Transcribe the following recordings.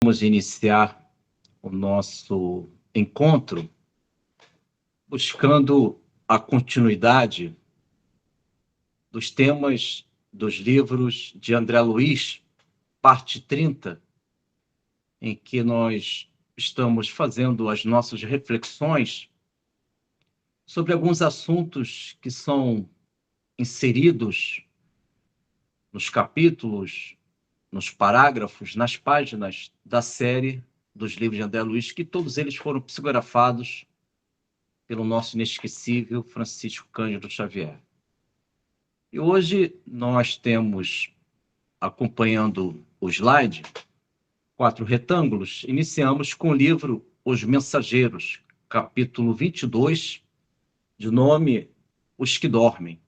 Vamos iniciar o nosso encontro buscando a continuidade dos temas dos livros de André Luiz, parte 30, em que nós estamos fazendo as nossas reflexões sobre alguns assuntos que são inseridos nos capítulos, nos parágrafos, nas páginas da série dos livros de André Luiz, que todos eles foram psicografados pelo nosso inesquecível Francisco Cândido Xavier. E hoje nós temos, acompanhando o slide, 4 retângulos. Iniciamos com o livro Os Mensageiros, capítulo 22, de nome Os que Dormem.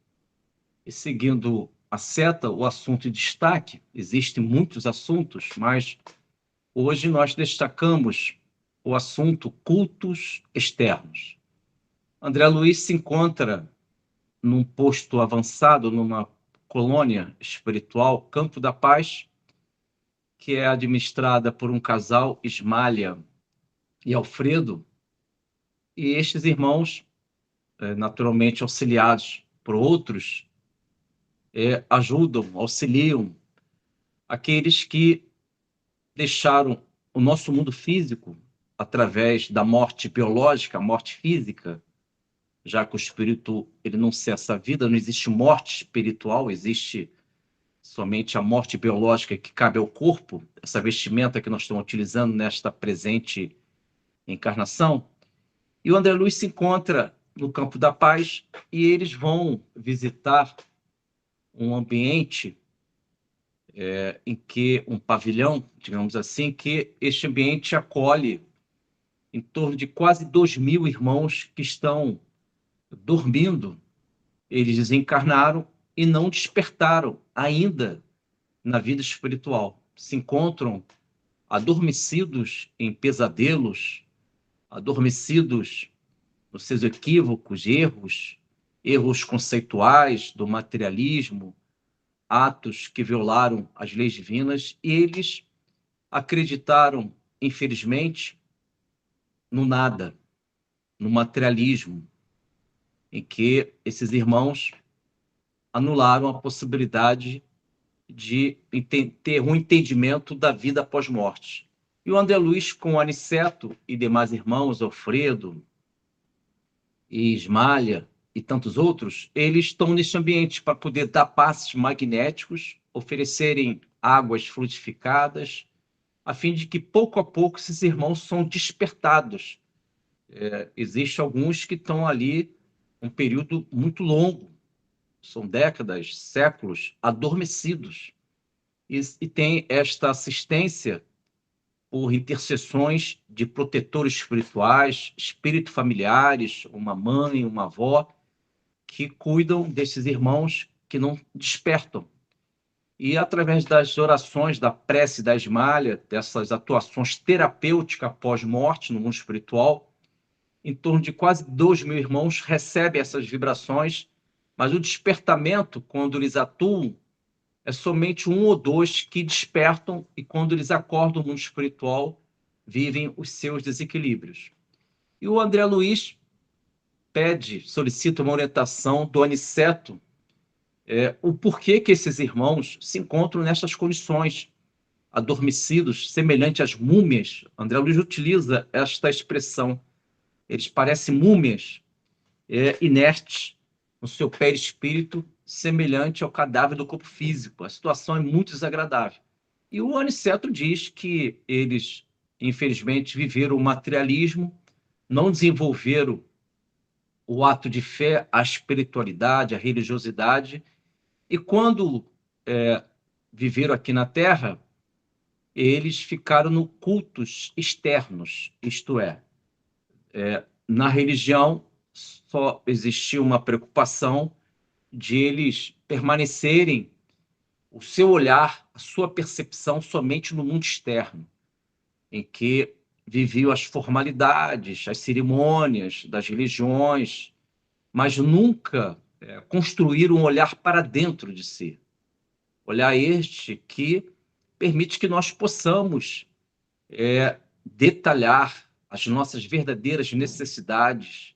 E seguindo a seta, o assunto em destaque, existem muitos assuntos, mas hoje nós destacamos o assunto cultos externos. André Luiz se encontra num posto avançado, numa colônia espiritual, Campo da Paz, que é administrada por um casal, Ismália e Alfredo, e estes irmãos, naturalmente auxiliados por outros, ajudam, auxiliam aqueles que deixaram o nosso mundo físico através da morte biológica, a morte física, já que o espírito ele não cessa a vida, não existe morte espiritual, existe somente a morte biológica que cabe ao corpo, essa vestimenta que nós estamos utilizando nesta presente encarnação. E o André Luiz se encontra no Campo da Paz e eles vão visitar um ambiente em que, um pavilhão, digamos assim, que este ambiente acolhe em torno de quase 2.000 irmãos que estão dormindo. Eles desencarnaram e não despertaram ainda na vida espiritual. Se encontram adormecidos em pesadelos, adormecidos nos seus equívocos, erros conceituais do materialismo, atos que violaram as leis divinas, e eles acreditaram, infelizmente, no nada, no materialismo, em que esses irmãos anularam a possibilidade de ter um entendimento da vida após morte. E o André Luiz, com Aniceto e demais irmãos, Alfredo e Ismália e tantos outros, eles estão nesse ambiente para poder dar passes magnéticos, oferecerem águas fluidificadas, a fim de que, pouco a pouco, esses irmãos são despertados. Existem alguns que estão ali um período muito longo, são décadas, séculos, adormecidos. E tem esta assistência por intercessões de protetores espirituais, espíritos familiares, uma mãe, uma avó, que cuidam desses irmãos que não despertam. E através das orações, da prece, da esmalha, dessas atuações terapêuticas pós-morte no mundo espiritual, em torno de quase 2.000 irmãos recebem essas vibrações, mas o despertamento, quando eles atuam, é somente 1 ou 2 que despertam, e quando eles acordam no mundo espiritual, vivem os seus desequilíbrios. E o André Luiz solicita uma orientação do Aniceto, o porquê que esses irmãos se encontram nessas condições, adormecidos, semelhante às múmias. André Luiz utiliza esta expressão. Eles parecem múmias, inertes, no seu perispírito, semelhante ao cadáver do corpo físico. A situação é muito desagradável. E o Aniceto diz que eles, infelizmente, viveram o materialismo, não desenvolveram o ato de fé, a espiritualidade, a religiosidade, e quando viveram aqui na Terra, eles ficaram no cultos externos, isto na religião só existia uma preocupação de eles permanecerem o seu olhar, a sua percepção somente no mundo externo, em que viviam as formalidades, as cerimônias das religiões, mas nunca construíram um olhar para dentro de si. Olhar este que permite que nós possamos detalhar as nossas verdadeiras necessidades,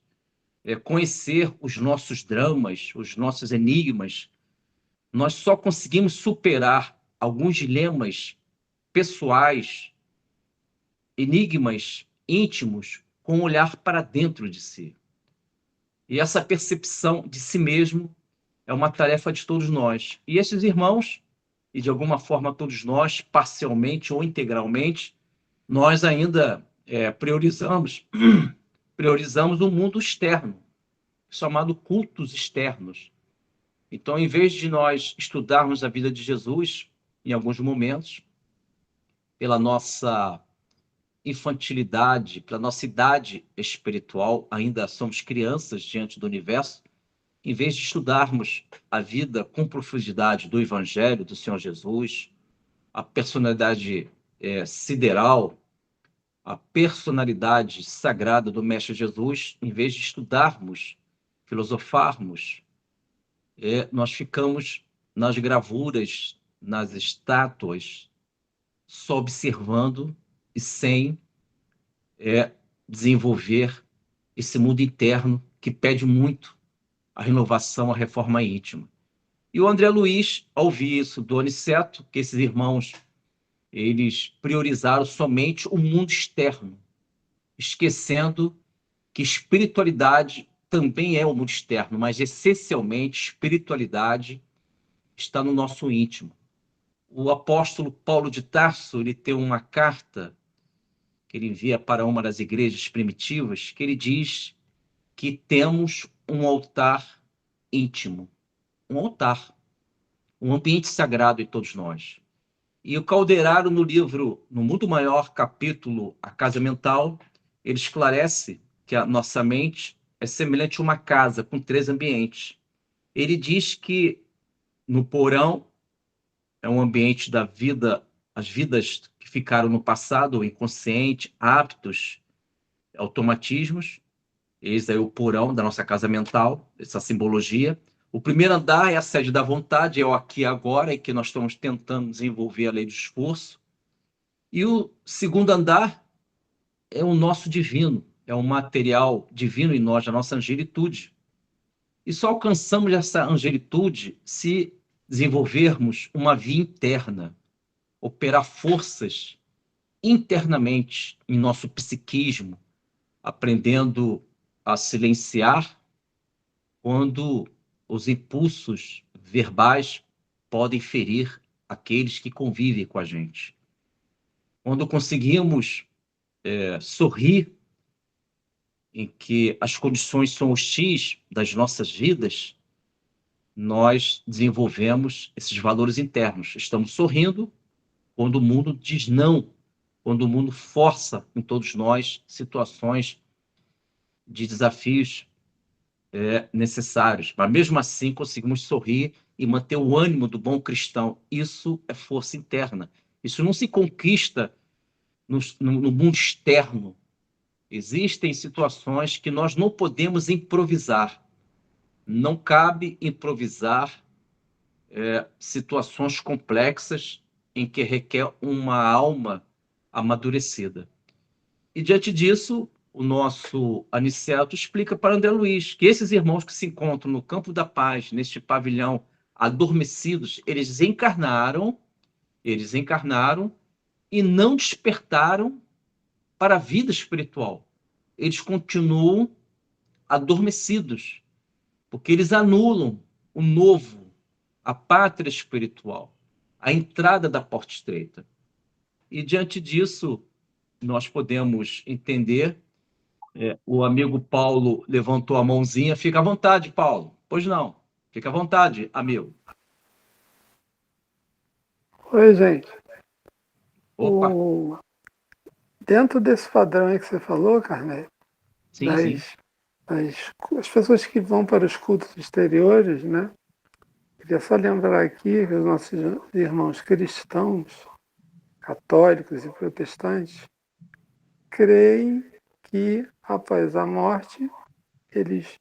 conhecer os nossos dramas, os nossos enigmas. Nós só conseguimos superar alguns dilemas pessoais, enigmas íntimos, com um olhar para dentro de si. E essa percepção de si mesmo é uma tarefa de todos nós. E esses irmãos, e de alguma forma todos nós, parcialmente ou integralmente, nós ainda priorizamos o mundo externo, chamado cultos externos. Então, em vez de nós estudarmos a vida de Jesus, em alguns momentos, pela nossa infantilidade, pela nossa idade espiritual, ainda somos crianças diante do universo, em vez de estudarmos a vida com profundidade do Evangelho do Senhor Jesus, a personalidade sideral, a personalidade sagrada do Mestre Jesus, em vez de estudarmos, filosofarmos, nós ficamos nas gravuras, nas estátuas, só observando e sem desenvolver esse mundo interno que pede muito a renovação, a reforma íntima. E o André Luiz, ao ouvir isso do Aniceto, que esses irmãos eles priorizaram somente o mundo externo, esquecendo que espiritualidade também é o mundo externo, mas essencialmente espiritualidade está no nosso íntimo. O apóstolo Paulo de Tarso, ele tem uma carta que ele envia para uma das igrejas primitivas, que ele diz que temos um altar íntimo, um altar, um ambiente sagrado em todos nós. E o Calderaro, no livro, no muito maior capítulo, A Casa Mental, ele esclarece que a nossa mente é semelhante a uma casa com 3 ambientes. Ele diz que no porão é um ambiente da vida, as vidas que ficaram no passado, o inconsciente, hábitos, automatismos. Esse é o porão da nossa casa mental, essa simbologia. O primeiro andar é a sede da vontade, é o aqui e agora, em que nós estamos tentando desenvolver a lei do esforço. E o segundo andar é o nosso divino, é o material divino em nós, a nossa angelitude. E só alcançamos essa angelitude se desenvolvermos uma via interna, operar forças internamente em nosso psiquismo, aprendendo a silenciar quando os impulsos verbais podem ferir aqueles que convivem com a gente. Quando conseguimos sorrir em que as condições são hostis das nossas vidas, nós desenvolvemos esses valores internos. Estamos sorrindo quando o mundo diz não, quando o mundo força em todos nós situações de desafios necessários. Mas mesmo assim conseguimos sorrir e manter o ânimo do bom cristão. Isso é força interna. Isso não se conquista no mundo externo. Existem situações que nós não podemos improvisar. Não cabe improvisar situações complexas em que requer uma alma amadurecida. E diante disso, o nosso Aniceto explica para André Luiz que esses irmãos que se encontram no campo da paz, neste pavilhão, adormecidos, eles encarnaram e não despertaram para a vida espiritual. Eles continuam adormecidos, porque eles anulam o novo, a pátria espiritual, a entrada da porta estreita. E diante disso, nós podemos entender. O amigo Paulo levantou a mãozinha. Fica à vontade, Paulo. Pois não. Fica à vontade, amigo. Oi, gente. Opa. Dentro desse padrão aí que você falou, Carneiro, Sim, sim. as pessoas que vão para os cultos exteriores, né? Queria só lembrar aqui que os nossos irmãos cristãos, católicos e protestantes, creem que após a morte eles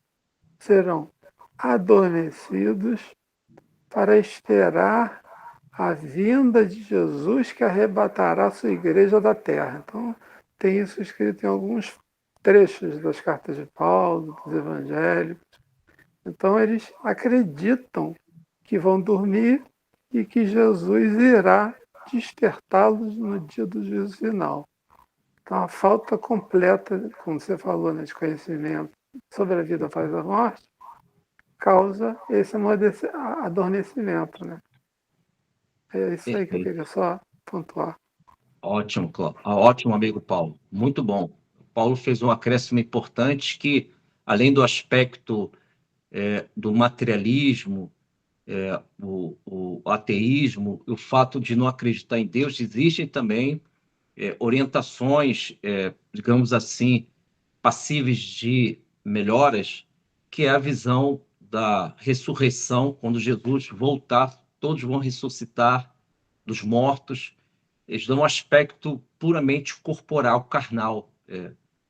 serão adormecidos para esperar a vinda de Jesus que arrebatará a sua igreja da terra. Então, tem isso escrito em alguns trechos das cartas de Paulo, dos evangélicos. Então, eles acreditam que vão dormir e que Jesus irá despertá-los no dia do juízo final. Então, a falta completa, como você falou, né, de conhecimento sobre a vida após a morte, causa esse adormecimento, né? É isso aí que eu Perfeito. queria só pontuar. Ótimo, ótimo, amigo Paulo. Muito bom. Paulo fez um acréscimo importante que, além do aspecto do materialismo, o ateísmo, o fato de não acreditar em Deus, existem também orientações, digamos assim, passíveis de melhoras, que é a visão da ressurreição, quando Jesus voltar, todos vão ressuscitar dos mortos. Eles dão um aspecto puramente corporal, carnal.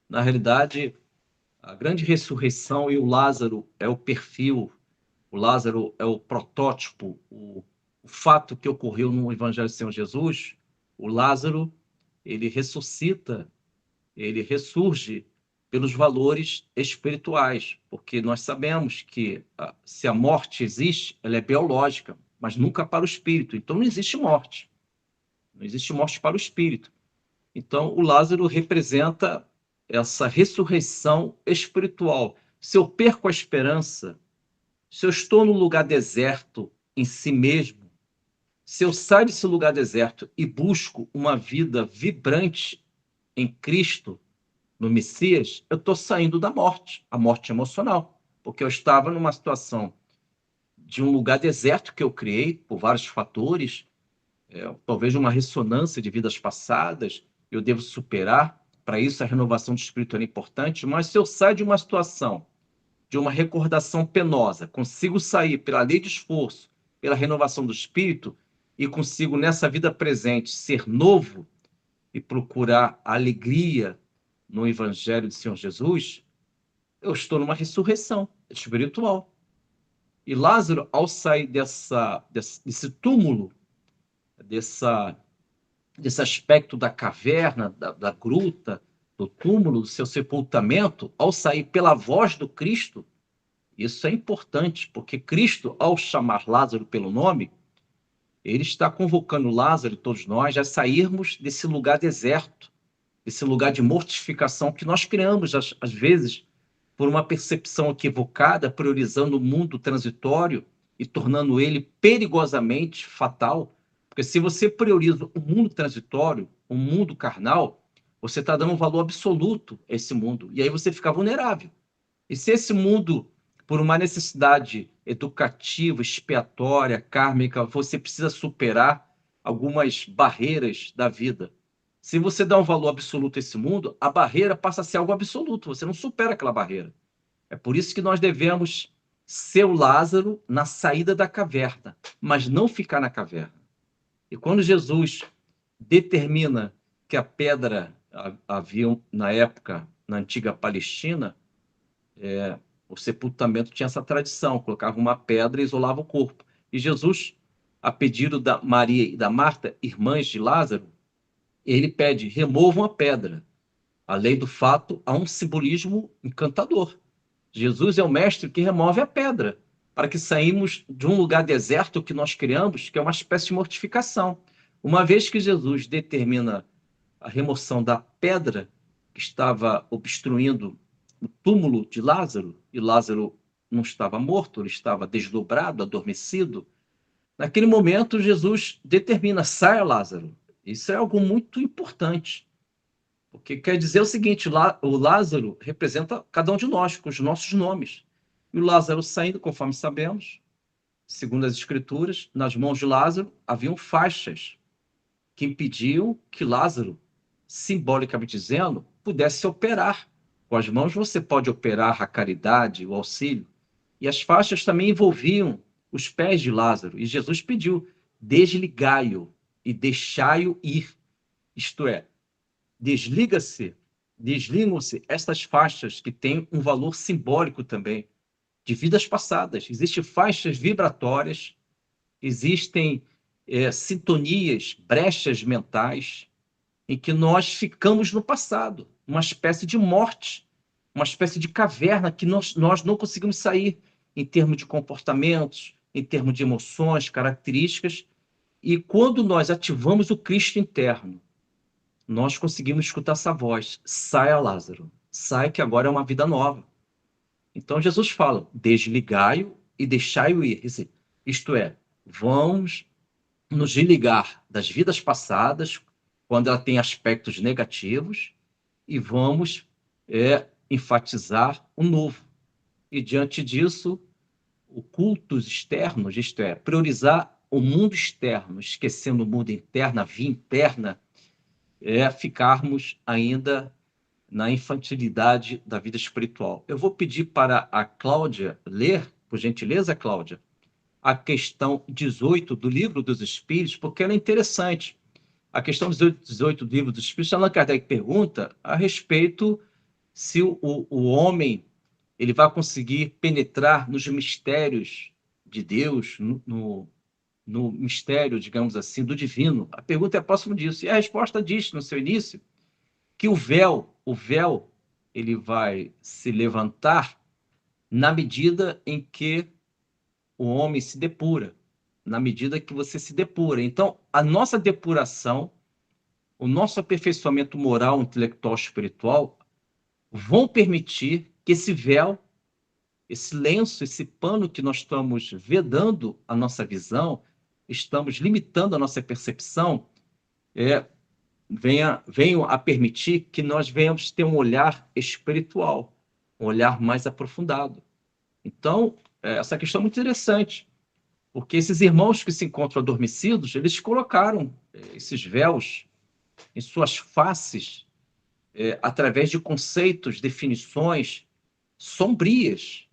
Na realidade, a grande ressurreição e o Lázaro é o perfil, o Lázaro é o protótipo, o fato que ocorreu no Evangelho do Senhor Jesus. O Lázaro, ele ressuscita, ele ressurge pelos valores espirituais, porque nós sabemos que se a morte existe, ela é biológica, mas nunca para o espírito. Então não existe morte. Não existe morte para o espírito. Então o Lázaro representa essa ressurreição espiritual. Se eu perco a esperança, se eu estou num lugar deserto em si mesmo, se eu saio desse lugar deserto e busco uma vida vibrante em Cristo, no Messias, eu estou saindo da morte, a morte emocional, porque eu estava numa situação de um lugar deserto que eu criei por vários fatores, talvez uma ressonância de vidas passadas, eu devo superar. Para isso, a renovação do espírito é importante, mas se eu saio de uma situação, de uma recordação penosa, consigo sair pela lei de esforço, pela renovação do espírito, e consigo, nessa vida presente, ser novo e procurar a alegria no Evangelho do Senhor Jesus, eu estou numa ressurreição espiritual. E Lázaro, ao sair desse túmulo, desse aspecto da caverna, da gruta, do túmulo, do seu sepultamento, ao sair pela voz do Cristo, isso é importante, porque Cristo, ao chamar Lázaro pelo nome, ele está convocando Lázaro e todos nós a sairmos desse lugar deserto, desse lugar de mortificação que nós criamos, às vezes, por uma percepção equivocada, priorizando o mundo transitório e tornando ele perigosamente fatal. Porque se você prioriza o mundo transitório, o mundo carnal, você está dando um valor absoluto a esse mundo. E aí você fica vulnerável. E se esse mundo, por uma necessidade educativa, expiatória, kármica, você precisa superar algumas barreiras da vida. Se você dá um valor absoluto a esse mundo, a barreira passa a ser algo absoluto, você não supera aquela barreira. É por isso que nós devemos ser o Lázaro na saída da caverna, mas não ficar na caverna. E quando Jesus determina que a pedra havia, na época, na antiga Palestina, o sepultamento tinha essa tradição, colocava uma pedra e isolava o corpo. E Jesus, a pedido da Maria e da Marta, irmãs de Lázaro, ele pede, removam a pedra. Além do fato, há um simbolismo encantador. Jesus é o mestre que remove a pedra, para que saímos de um lugar deserto que nós criamos, que é uma espécie de mortificação. Uma vez que Jesus determina a remoção da pedra que estava obstruindo o túmulo de Lázaro, e Lázaro não estava morto, ele estava desdobrado, adormecido, naquele momento Jesus determina, saia Lázaro. Isso é algo muito importante, porque quer dizer o seguinte, o Lázaro representa cada um de nós, com os nossos nomes. E o Lázaro saindo, conforme sabemos, segundo as Escrituras, nas mãos de Lázaro haviam faixas que impediam que Lázaro, simbolicamente dizendo, pudesse operar. Com as mãos você pode operar a caridade, o auxílio. E as faixas também envolviam os pés de Lázaro. E Jesus pediu, desligai-o e deixai-o ir. Isto é, desligam-se estas faixas que têm um valor simbólico também, de vidas passadas. Existem faixas vibratórias, existem sintonias, brechas mentais, em que nós ficamos no passado, uma espécie de morte, uma espécie de caverna que nós não conseguimos sair em termos de comportamentos, em termos de emoções, características. E quando nós ativamos o Cristo interno, nós conseguimos escutar essa voz: saia, Lázaro, sai, que agora é uma vida nova. Então Jesus fala: desligai-o e deixai-o ir. Isto é, vamos nos desligar das vidas passadas, quando ela tem aspectos negativos, e vamos enfatizar o novo. E diante disso, o cultos externos, isto é, priorizar o mundo externo, esquecendo o mundo interno, a vida interna, ficarmos ainda na infantilidade da vida espiritual. Eu vou pedir para a Cláudia ler, por gentileza, Cláudia, a questão 18 do Livro dos Espíritos, porque ela é interessante. A questão 18 do Livro dos Espíritos, Allan Kardec pergunta a respeito se o homem ele vai conseguir penetrar nos mistérios de Deus, no mistério, digamos assim, do divino. A pergunta é próximo disso. E a resposta diz, no seu início, que o véu, ele vai se levantar na medida em que o homem se depura, na medida que você se depura. Então, a nossa depuração, o nosso aperfeiçoamento moral, intelectual, espiritual, vão permitir que esse véu, esse lenço, esse pano que nós estamos vedando a nossa visão, estamos limitando a nossa percepção, venham a permitir que nós venhamos ter um olhar espiritual, um olhar mais aprofundado. Então, essa questão é muito interessante, porque esses irmãos que se encontram adormecidos, eles colocaram esses véus em suas faces, através de conceitos, definições sombrias.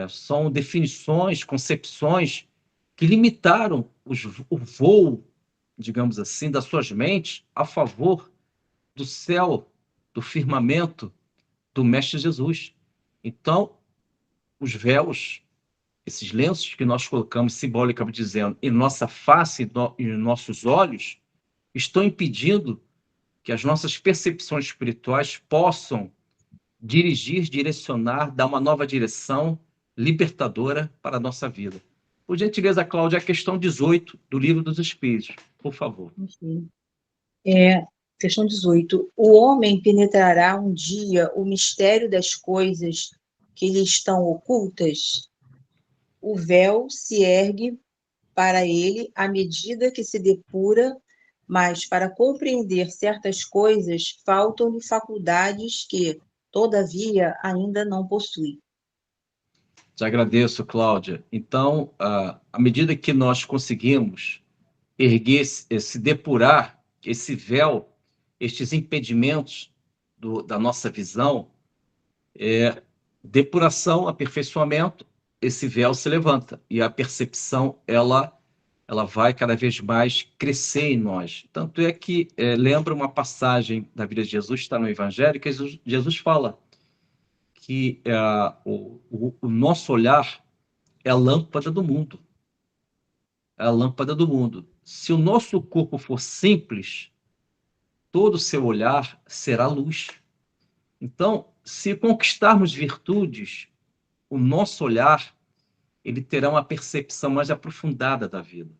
São definições, concepções que limitaram o voo, digamos assim, das suas mentes a favor do céu, do firmamento do Mestre Jesus. Então, os véus, esses lenços que nós colocamos, simbolicamente dizendo, em nossa face e em nossos olhos, estão impedindo que as nossas percepções espirituais possam dirigir, direcionar, dar uma nova direção libertadora para a nossa vida. Por gentileza, Cláudia, a questão 18 do Livro dos Espíritos, por favor. Questão 18. O homem penetrará um dia o mistério das coisas que lhe estão ocultas? O véu se ergue para ele à medida que se depura, mas para compreender certas coisas faltam-lhe faculdades que, todavia, ainda não possui. Te agradeço, Cláudia. Então, à medida que nós conseguimos erguer, se depurar esse véu, estes impedimentos da nossa visão, depuração, aperfeiçoamento, esse véu se levanta e a percepção ela vai cada vez mais crescer em nós. Tanto é que lembra uma passagem da vida de Jesus, está no Evangelho, que Jesus fala que o nosso olhar é a lâmpada do mundo. É a lâmpada do mundo. Se o nosso corpo for simples, todo o seu olhar será luz. Então, se conquistarmos virtudes, o nosso olhar ele terá uma percepção mais aprofundada da vida.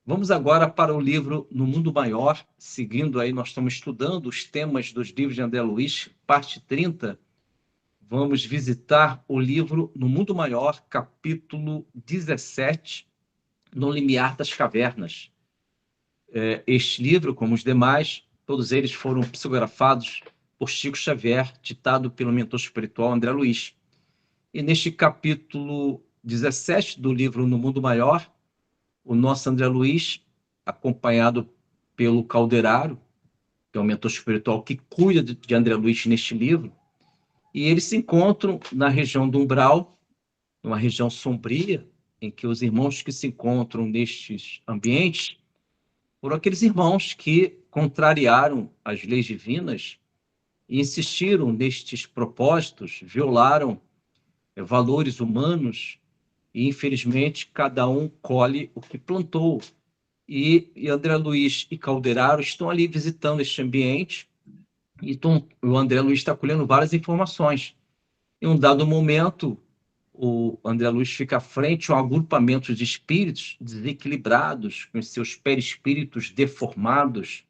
Vamos agora para o livro No Mundo Maior, seguindo aí, nós estamos estudando os temas dos livros de André Luiz, parte 30. Vamos visitar o livro No Mundo Maior, capítulo 17, No Limiar das Cavernas. Este livro, como os demais, todos eles foram psicografados por Chico Xavier, ditado pelo mentor espiritual André Luiz. E neste capítulo 17 do livro No Mundo Maior, o nosso André Luiz, acompanhado pelo Calderaro, que é o mentor espiritual que cuida de André Luiz neste livro, e eles se encontram na região do umbral, uma região sombria, em que os irmãos que se encontram nestes ambientes foram aqueles irmãos que contrariaram as leis divinas e insistiram nestes propósitos, violaram valores humanos E, infelizmente, cada um colhe o que plantou. E André Luiz e Calderaro estão ali visitando este ambiente, e o André Luiz está colhendo várias informações. Em um dado momento, o André Luiz fica à frente a um agrupamento de espíritos desequilibrados, com seus perispíritos deformados,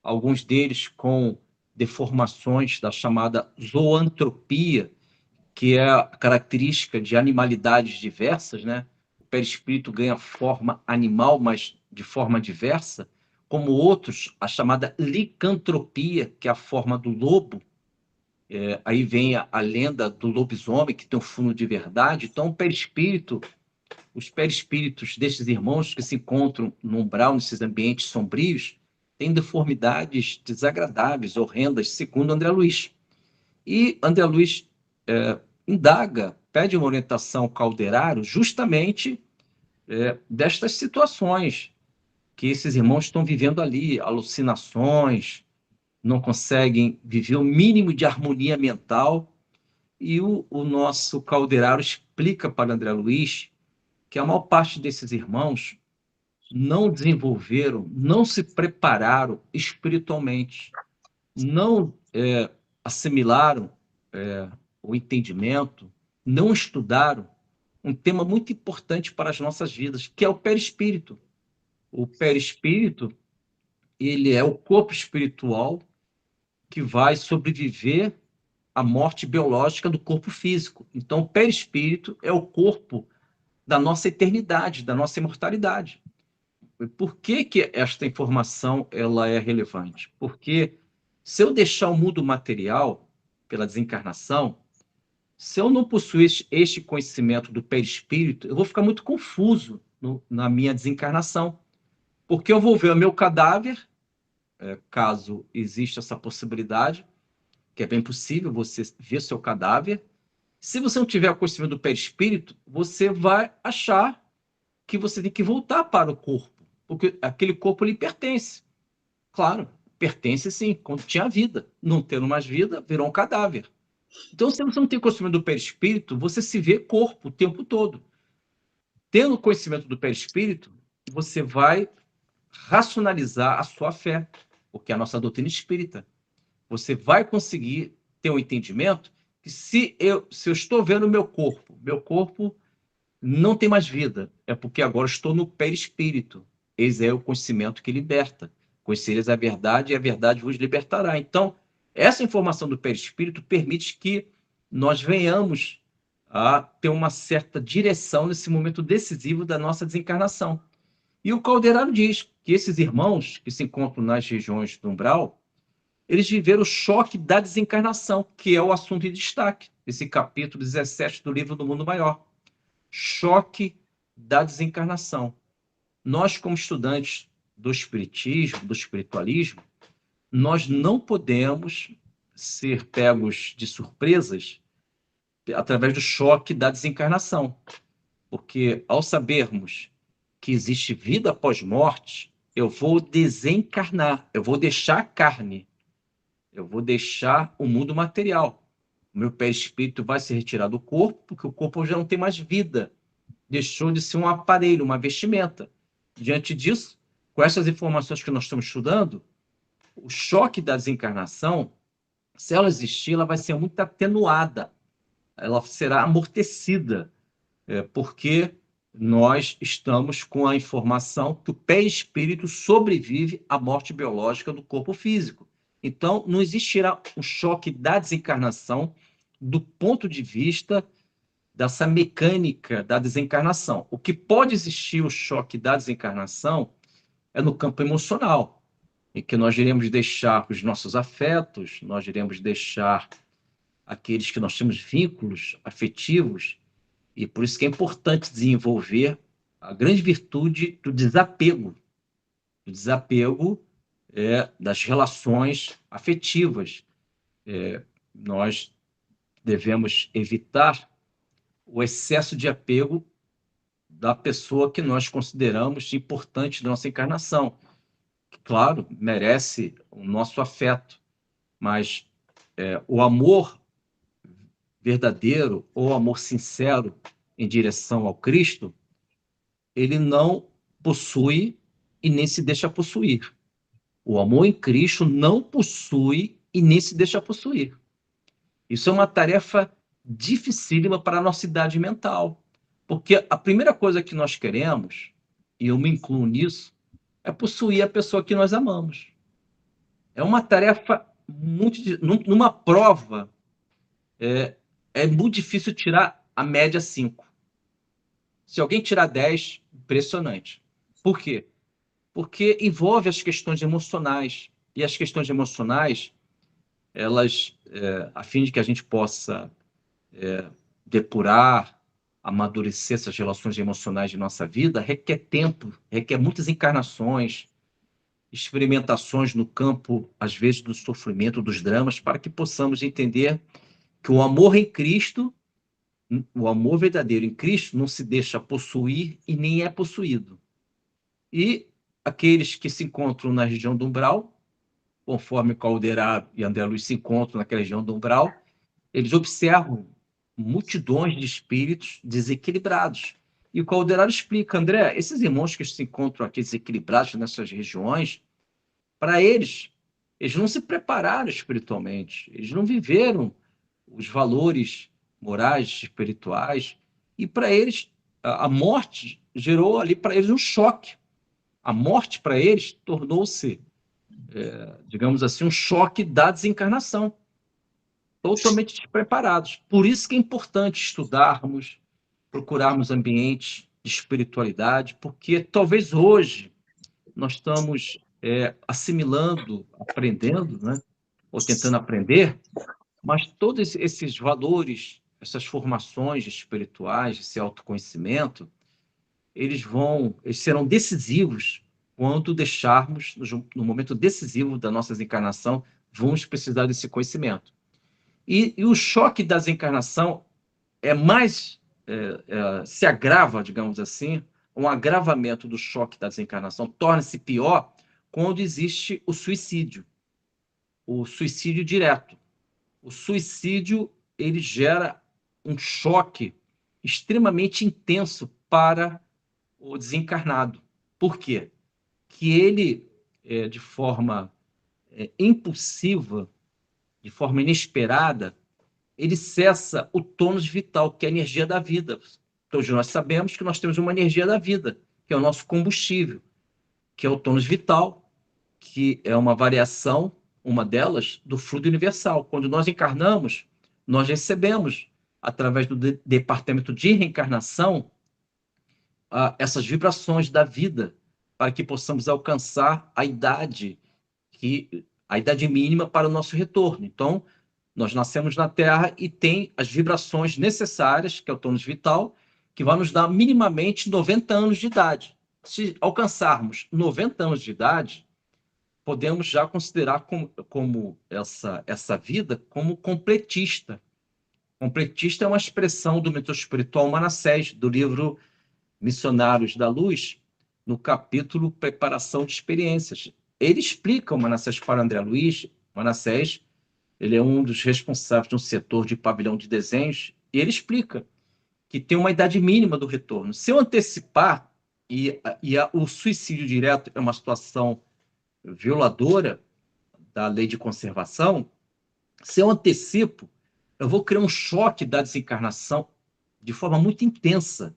alguns deles com deformações da chamada zoantropia, que é a característica de animalidades diversas, né? O perispírito ganha forma animal, mas de forma diversa, como outros, a chamada licantropia, que é a forma do lobo. Aí vem a lenda do lobisomem, que tem um fundo de verdade. Então, os perispíritos desses irmãos que se encontram no umbral, nesses ambientes sombrios, têm deformidades desagradáveis, horrendas, segundo André Luiz. E André Luiz indaga, pede uma orientação ao Calderaro justamente destas situações que esses irmãos estão vivendo ali, alucinações, não conseguem viver o mínimo de harmonia mental. E o nosso Calderaro explica para André Luiz que a maior parte desses irmãos não desenvolveram, não se prepararam espiritualmente, não assimilaram o entendimento, não estudaram um tema muito importante para as nossas vidas, que é o perispírito. O perispírito, ele é o corpo espiritual que vai sobreviver à morte biológica do corpo físico. Então, o perispírito é o corpo da nossa eternidade, da nossa imortalidade. Por que que esta informação ela é relevante? Porque se eu deixar o mundo material pela desencarnação, se eu não possuir este conhecimento do perispírito, eu vou ficar muito confuso na minha desencarnação, porque eu vou ver o meu cadáver, caso exista essa possibilidade, que é bem possível você ver seu cadáver. Se você não tiver o conhecimento do perispírito, você vai achar que você tem que voltar para o corpo, porque aquele corpo lhe pertence. Claro, pertence sim, quando tinha vida. Não tendo mais vida, virou um cadáver. Então, se você não tem conhecimento do perispírito, você se vê corpo o tempo todo. Tendo conhecimento do perispírito, você vai racionalizar a sua fé, porque é a nossa doutrina espírita. Você vai conseguir ter um entendimento que se eu estou vendo o meu corpo não tem mais vida, é porque agora estou no perispírito. Esse é o conhecimento que liberta. Conhecereis a verdade e a verdade vos libertará. Então, essa informação do perispírito permite que nós venhamos a ter uma certa direção nesse momento decisivo da nossa desencarnação. E o Calderaro diz que esses irmãos que se encontram nas regiões do umbral, eles viveram o choque da desencarnação, que é o assunto em destaque, esse capítulo 17 do livro do Mundo Maior. Choque da desencarnação. Nós, como estudantes do espiritismo, do espiritualismo, nós não podemos ser pegos de surpresas através do choque da desencarnação, porque ao sabermos que existe vida após morte, eu vou desencarnar, eu vou deixar a carne, eu vou deixar o mundo material. O meu perispírito vai se retirar do corpo, porque o corpo já não tem mais vida, deixou de ser um aparelho, uma vestimenta. Diante disso, com essas informações que nós estamos estudando, o choque da desencarnação, se ela existir, ela vai ser muito atenuada, ela será amortecida, porque nós estamos com a informação que o perispírito sobrevive à morte biológica do corpo físico. Então, não existirá um choque da desencarnação do ponto de vista dessa mecânica da desencarnação. O que pode existir o choque da desencarnação é no campo emocional, em que nós iremos deixar os nossos afetos, nós iremos deixar aqueles que nós temos vínculos afetivos, e por isso que é importante desenvolver a grande virtude do desapego. O desapego das relações afetivas. Nós devemos evitar o excesso de apego da pessoa que nós consideramos importante da nossa encarnação. Claro, merece o nosso afeto, mas o amor verdadeiro ou amor sincero em direção ao Cristo, ele não possui e nem se deixa possuir. O amor em Cristo não possui e nem se deixa possuir. Isso é uma tarefa dificílima para a nossa idade mental. Porque a primeira coisa que nós queremos, e eu me incluo nisso, é possuir a pessoa que nós amamos. É uma tarefa muito... Numa prova, é muito difícil tirar a média 5. Se alguém tirar 10, impressionante. Por quê? Porque envolve as questões emocionais. E as questões emocionais, elas, a fim de que a gente possa depurar, amadurecer essas relações emocionais de nossa vida, requer tempo, requer muitas encarnações, experimentações no campo, às vezes, do sofrimento, dos dramas, para que possamos entender que o amor em Cristo, o amor verdadeiro em Cristo, não se deixa possuir e nem é possuído. E aqueles que se encontram na região do umbral, conforme Calderaro e André Luiz se encontram naquela região do umbral, eles observam multidões de espíritos desequilibrados. E o Calderaro explica, André, esses irmãos que se encontram aqui desequilibrados nessas regiões, para eles não se prepararam espiritualmente, eles não viveram os valores morais, espirituais, e para eles a morte gerou ali para eles um choque. A morte para eles tornou-se, digamos assim, um choque da desencarnação. Totalmente despreparados. Por isso que é importante estudarmos, procurarmos ambientes de espiritualidade, porque talvez hoje nós estamos assimilando, aprendendo, né? Ou tentando aprender, mas todos esses valores, essas formações espirituais, esse autoconhecimento, eles serão decisivos quando deixarmos, no momento decisivo da nossa encarnação, vamos precisar desse conhecimento. E o choque da desencarnação se agrava, digamos assim, um agravamento do choque da desencarnação torna-se pior quando existe o suicídio direto. O suicídio, ele gera um choque extremamente intenso para o desencarnado. Por quê? Que ele, de forma impulsiva, de forma inesperada, ele cessa o tônus vital, que é a energia da vida. Todos nós sabemos que nós temos uma energia da vida, que é o nosso combustível, que é o tônus vital, que é uma variação, uma delas, do fluido universal. Quando nós encarnamos, nós recebemos, através do departamento de reencarnação, essas vibrações da vida, para que possamos alcançar a idade mínima para o nosso retorno. Então, nós nascemos na Terra e tem as vibrações necessárias, que é o tônus vital, que vai nos dar minimamente 90 anos de idade. Se alcançarmos 90 anos de idade, podemos já considerar como essa vida como completista. Completista é uma expressão do mentor espiritual Manassés, do livro Missionários da Luz, no capítulo Preparação de Experiências. Ele explica o Manassés para André Luiz. Manassés, ele é um dos responsáveis de um setor de pavilhão de desenhos, e ele explica que tem uma idade mínima do retorno. Se eu antecipar, o suicídio direto é uma situação violadora da lei de conservação, se eu antecipo, eu vou criar um choque da desencarnação de forma muito intensa,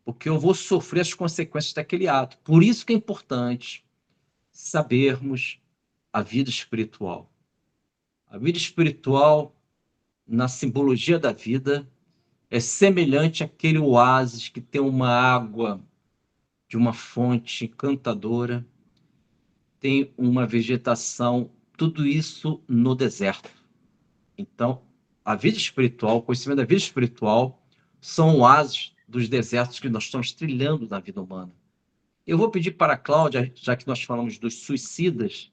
porque eu vou sofrer as consequências daquele ato. Por isso que é importante sabermos a vida espiritual. A vida espiritual, na simbologia da vida, é semelhante àquele oásis que tem uma água de uma fonte encantadora, tem uma vegetação, tudo isso no deserto. Então, a vida espiritual, o conhecimento da vida espiritual, são oásis dos desertos que nós estamos trilhando na vida humana. Eu vou pedir para a Cláudia, já que nós falamos dos suicidas,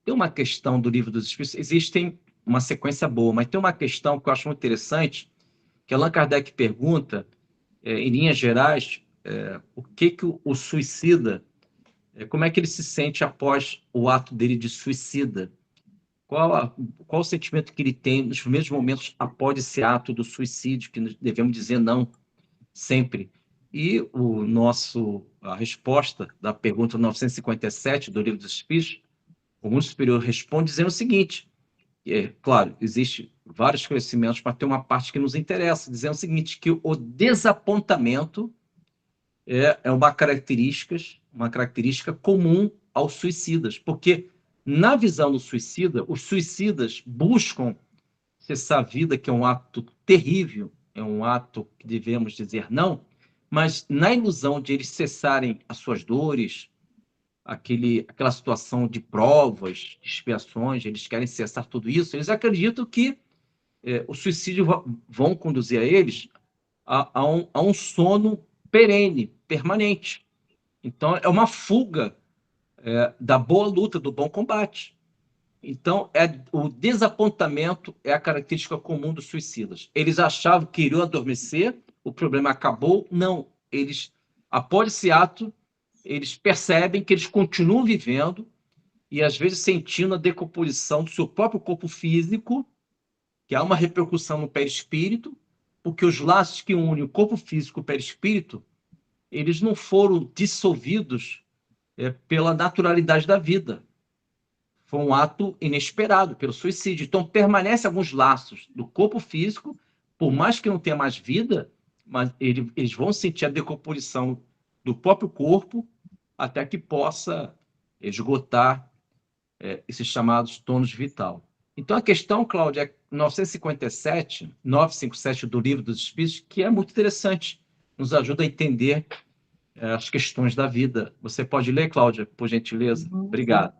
tem uma questão do Livro dos Espíritos, existem uma sequência boa, mas tem uma questão que eu acho muito interessante, que Allan Kardec pergunta, em linhas gerais, o que o suicida, como é que ele se sente após o ato dele de suicida? Qual o sentimento que ele tem nos primeiros momentos após esse ato do suicídio, que devemos dizer não? sempre. E a resposta da pergunta 957 do Livro dos Espíritos, o mundo superior responde dizendo o seguinte, claro, existem vários conhecimentos, mas tem uma parte que nos interessa, dizendo o seguinte, que o desapontamento é uma característica comum aos suicidas, porque na visão do suicida, os suicidas buscam cessar a vida, que é um ato terrível, é um ato que devemos dizer não, mas na ilusão de eles cessarem as suas dores, aquela situação de provas, de expiações, eles querem cessar tudo isso, eles acreditam que o suicídio vão conduzir a eles a um sono perene, permanente. Então, é uma fuga da boa luta, do bom combate. Então, o desapontamento é a característica comum dos suicidas. Eles achavam que iriam adormecer, o problema acabou. Não, após esse ato, eles percebem que eles continuam vivendo e, às vezes, sentindo a decomposição do seu próprio corpo físico, que há uma repercussão no perispírito, porque os laços que unem o corpo físico e o perispírito, eles não foram dissolvidos pela naturalidade da vida. Foi um ato inesperado pelo suicídio. Então, permanecem alguns laços do corpo físico, por mais que não tenha mais vida, mas eles vão sentir a decomposição do próprio corpo até que possa esgotar esses chamados tônus vital. Então, a questão, Cláudia, é 957 do Livro dos Espíritos, que é muito interessante, nos ajuda a entender as questões da vida. Você pode ler, Cláudia, por gentileza? Obrigado.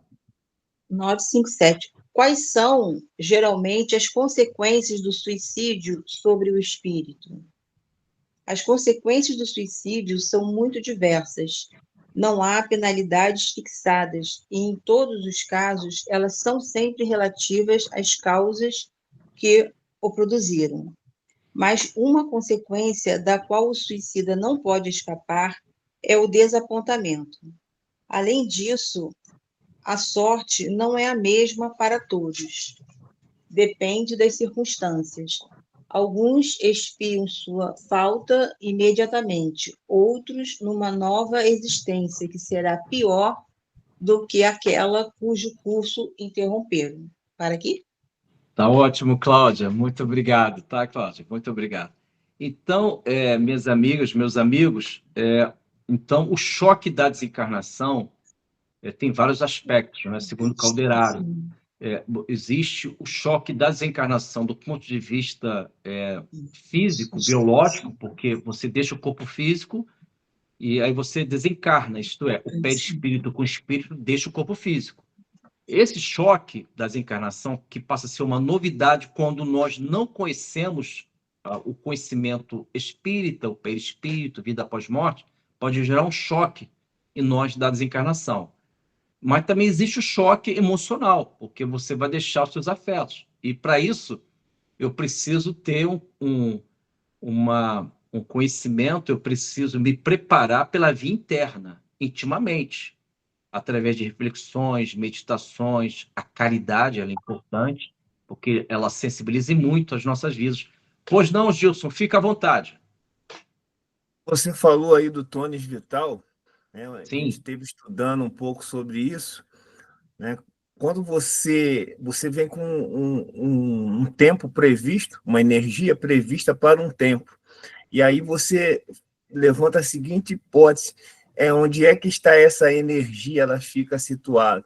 957. Quais são, geralmente, as consequências do suicídio sobre o espírito? As consequências do suicídio são muito diversas. Não há penalidades fixadas e, em todos os casos, elas são sempre relativas às causas que o produziram. Mas uma consequência da qual o suicida não pode escapar é o desapontamento. Além disso, a sorte não é a mesma para todos. Depende das circunstâncias. Alguns expiam sua falta imediatamente, outros numa nova existência que será pior do que aquela cujo curso interromperam. Para aqui? Tá ótimo, Cláudia. Muito obrigado, tá, Cláudia? Muito obrigado. Então, minhas amigas, meus amigos, então o choque da desencarnação tem vários aspectos, né? Segundo Calderaro, existe o choque da desencarnação do ponto de vista físico, biológico, porque você deixa o corpo físico e aí você desencarna, isto é, o perispírito com o espírito deixa o corpo físico. Esse choque da desencarnação, que passa a ser uma novidade quando nós não conhecemos o conhecimento espírita, o perispírito, vida após morte, pode gerar um choque em nós da desencarnação. Mas também existe o choque emocional, porque você vai deixar os seus afetos. E, para isso, eu preciso ter um conhecimento, eu preciso me preparar pela via interna, intimamente, através de reflexões, meditações. A caridade ela é importante, porque ela sensibiliza muito as nossas vidas. Pois não, Gilson, fica à vontade. Você falou aí do tônus vital, né? A Sim. gente esteve estudando um pouco sobre isso, né? Quando você vem com um tempo previsto, uma energia prevista para um tempo, e aí você levanta a seguinte hipótese: onde é que está essa energia? Ela fica situada.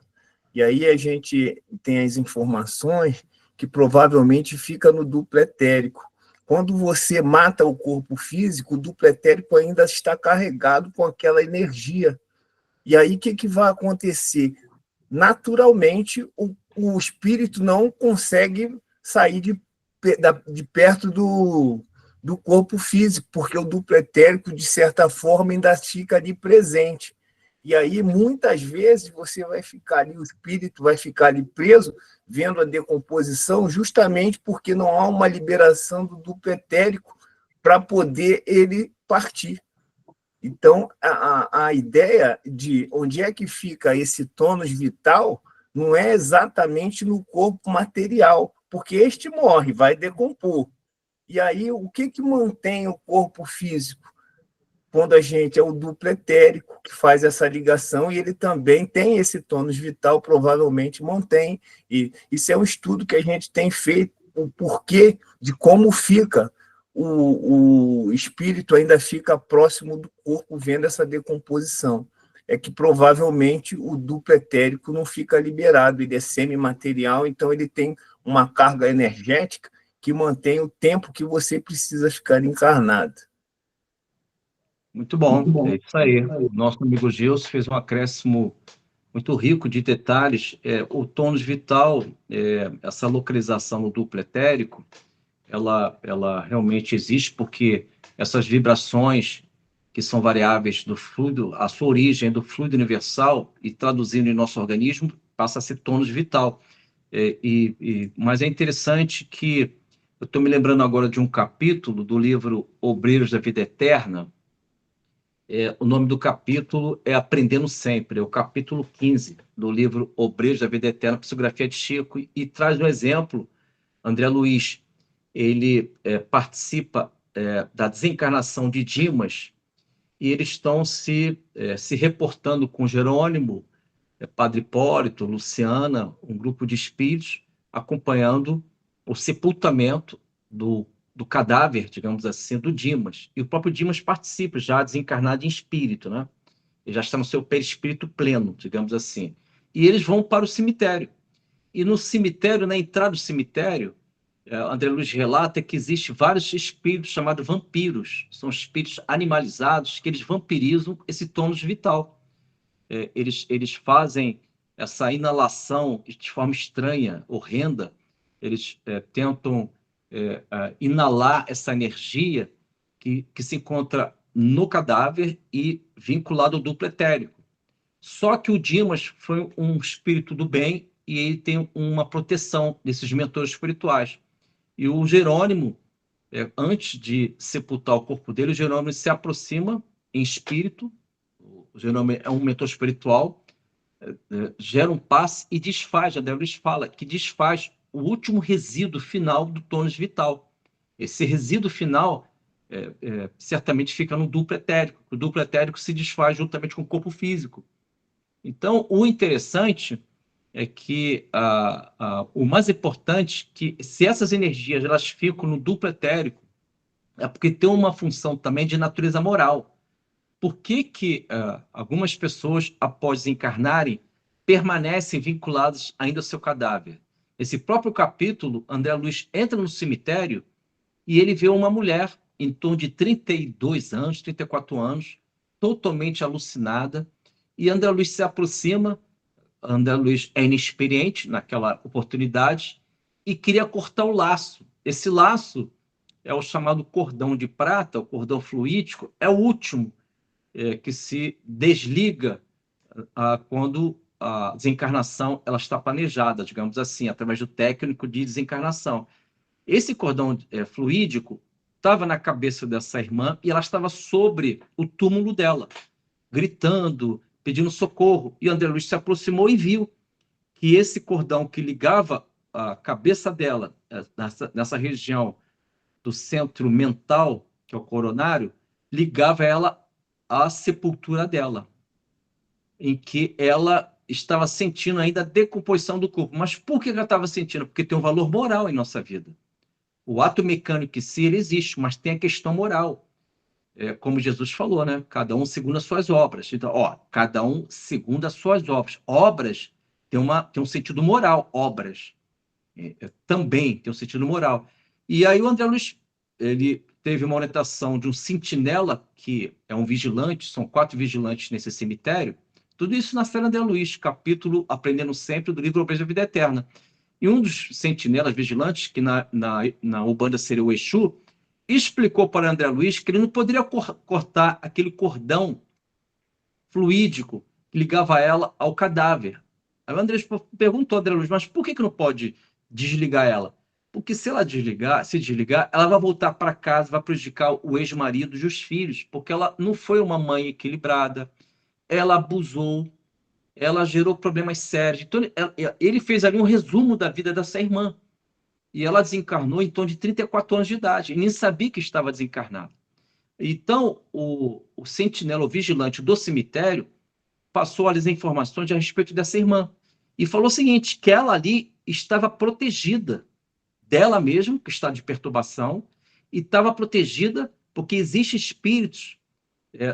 E aí a gente tem as informações que provavelmente fica no duplo etérico. Quando você mata o corpo físico, o duplo etérico ainda está carregado com aquela energia. E aí o que vai acontecer? Naturalmente, o espírito não consegue sair de perto do corpo físico, porque o duplo etérico, de certa forma, ainda fica ali presente. E aí, muitas vezes, você vai ficar ali, o espírito vai ficar ali preso, vendo a decomposição, justamente porque não há uma liberação do duplo etérico para poder ele partir. Então, a ideia de onde é que fica esse tônus vital não é exatamente no corpo material, porque este morre, vai decompor. E aí, o que mantém o corpo físico? quando a gente é o duplo etérico que faz essa ligação, e ele também tem esse tônus vital, provavelmente mantém. E isso é um estudo que a gente tem feito, o porquê de como fica o espírito ainda fica próximo do corpo vendo essa decomposição. É que provavelmente o duplo etérico não fica liberado, ele é semimaterial, então ele tem uma carga energética que mantém o tempo que você precisa ficar encarnado. Muito bom, é isso aí. Nosso amigo Gilson fez um acréscimo muito rico de detalhes. O tônus vital, essa localização no duplo etérico, ela realmente existe porque essas vibrações que são variáveis do fluido, a sua origem é do fluido universal e traduzindo em nosso organismo passa a ser tônus vital. Mas é interessante que eu estou me lembrando agora de um capítulo do livro Obreiros da Vida Eterna. O nome do capítulo é Aprendendo Sempre, é o capítulo 15 do livro Obreiros da Vida Eterna, psicografia de Chico, e traz um exemplo. André Luiz, ele participa da desencarnação de Dimas, e eles estão se reportando com Jerônimo, Padre Hipólito, Luciana, um grupo de espíritos, acompanhando o sepultamento do cadáver, digamos assim, do Dimas. E o próprio Dimas participa, já desencarnado em espírito, né? Ele já está no seu perispírito pleno, digamos assim. E eles vão para o cemitério. E no cemitério, na entrada do cemitério, André Luiz relata que existem vários espíritos chamados vampiros. São espíritos animalizados que eles vampirizam esse tônus vital. Eles fazem essa inalação de forma estranha, horrenda. Eles tentam inalar essa energia que se encontra no cadáver e vinculado ao duplo etérico. Só que o Dimas foi um espírito do bem e ele tem uma proteção desses mentores espirituais. E o Jerônimo, antes de sepultar o corpo dele, o Jerônimo se aproxima em espírito. O Jerônimo é um mentor espiritual, gera um passe e desfaz. André Luiz fala que desfaz o último resíduo final do tônus vital. Esse resíduo final certamente fica no duplo etérico. O duplo etérico se desfaz juntamente com o corpo físico. Então, o interessante é que o mais importante é que se essas energias elas ficam no duplo etérico, é porque tem uma função também de natureza moral. Por que algumas pessoas, após encarnarem, permanecem vinculadas ainda ao seu cadáver? Esse próprio capítulo, André Luiz entra no cemitério e ele vê uma mulher em torno de 32 anos, 34 anos, totalmente alucinada, e André Luiz se aproxima. André Luiz é inexperiente naquela oportunidade e queria cortar o laço. Esse laço é o chamado cordão de prata, o cordão fluídico, é o último que se desliga quando a desencarnação ela está planejada, digamos assim, através do técnico de desencarnação. Esse cordão fluídico estava na cabeça dessa irmã e ela estava sobre o túmulo dela, gritando, pedindo socorro. E André Luiz se aproximou e viu que esse cordão que ligava a cabeça dela, nessa região do centro mental, que é o coronário, ligava ela à sepultura dela, em que ela estava sentindo ainda a decomposição do corpo. Mas por que ela estava sentindo? Porque tem um valor moral em nossa vida. O ato mecânico em si, ele existe, mas tem a questão moral. Como Jesus falou, né? Cada um segundo as suas obras. Então, cada um segundo as suas obras. Obras tem um sentido moral. Obras também tem um sentido moral. E aí o André Luiz, ele teve uma orientação de um sentinela, que é um vigilante, são 4 vigilantes nesse cemitério. Tudo isso na Série André Luiz, capítulo Aprendendo Sempre, do livro Obreiros da Vida Eterna. E um dos sentinelas vigilantes, que na Umbanda seria o Exu, explicou para André Luiz que ele não poderia cortar aquele cordão fluídico que ligava ela ao cadáver. Aí o André perguntou a André Luiz, mas por que não pode desligar ela? Porque se ela se desligar, ela vai voltar para casa, vai prejudicar o ex-marido e os filhos, porque ela não foi uma mãe equilibrada, ela abusou, ela gerou problemas sérios. Então, ele fez ali um resumo da vida dessa irmã. E ela desencarnou em torno de 34 anos de idade, e nem sabia que estava desencarnada. Então, o sentinela, o vigilante do cemitério, passou as informações a respeito dessa irmã e falou o seguinte, que ela ali estava protegida dela mesma, que está de perturbação, e estava protegida porque existem espíritos